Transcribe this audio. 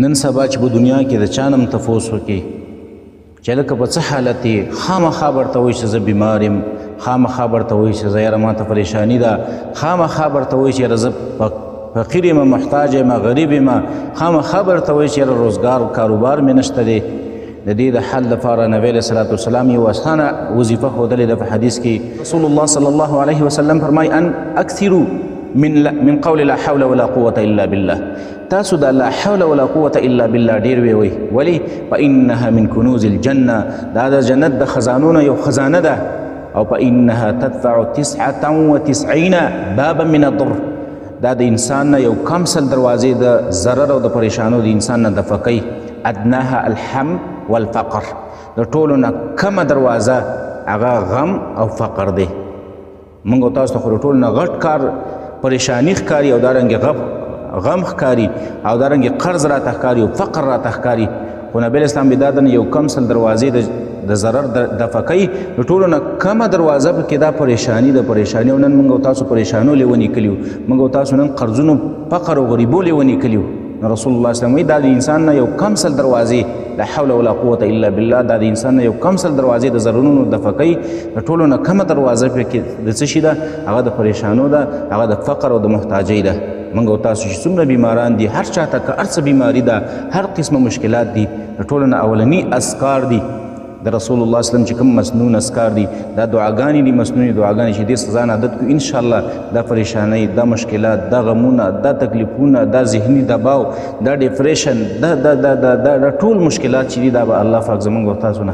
نن سبا چې په دنیا کې د چا نه هم تپوس وکړي چې لکه په څه حالت یې خامخا به ورته وایي چې زه بیمار یم، خامخا به ورته وایي چې زه یاره ماته پریشاني ده، خامخا به ورته وایي چې یاره زه فقیر یم، محتاج یم، غریب یم، خامخا به ورته وایي چې یاره روزګار کاروبار مې نشته دی. د دې د حل لپاره نبی علیه صلات وسلام یو اسانه وظیفه ښودلې ده. په حدیث کې رسول الله صلی الله علیه وسلم فرمایي ان اکثروا من قول لا حول ولا قوة الا بالله. تاسو د لا حول ولا قوة الا بالله ډیر وی ولی فانها من کنوز الجنه، دا د جنت د خزانونو یو خزانه ده. او فانها تدفع 99 بابا من الضر، دا د انسان نه یو کم سل دروازې د ضرر او د پریشانو د انسان نه دفع کوي. ادناها الحم والفقر، د ټولو نه کمه دروازه هغه غم او فقر دی. موږ او تاسو ته خو د ټولو نه غټ کار پریشانی ښکاري او دارنګې غم ښکاري او دارنګې قرض راته ښکاري او فقر راته ښکاري، خو نبی اسلام دا د یو کم سل دروازې د ضرر دفع کوي. د ټولو نه کمه دروازه پکې دا پریشانی د پریشانی. او نن موږ او تاسو پریشانو لیونی کلیو، موږ او تاسو نن قرضونو فقر او غریبو لیونی کلیو. رسول الله اسلام وایي دا د انسان نه یو کم سل دروازې لا حول ولا قوة الا بالله، دا د انسان نه یو کم سل دروازې د ضررونو دفع کوي. د ټولو نه کمه دروازه پکې د څه شي ده؟ هغه د پریشانو ده، هغه د فقر او د محتاجۍ ده. موږ او تاسو چې څومره بیماران دي، هر چاته که هر څه بیماري ده، هر قسمه مشکلات دي، د ټولو نه اولني اذکار دي د رسول الله اسلام چې کوم مسنون اذکار دي، دا دعاګانې دي، مسنونې دعاګانې چې دې سزا نه عادت کړو انشاءالله دا پریشانۍ، دا مشکلات، دا غمونه، دا تکلیفونه، دا ذهني دباو، دا ډپریشن، دا ټول مشکلات چې دي دا به الله پاک زموږ او تاسو نه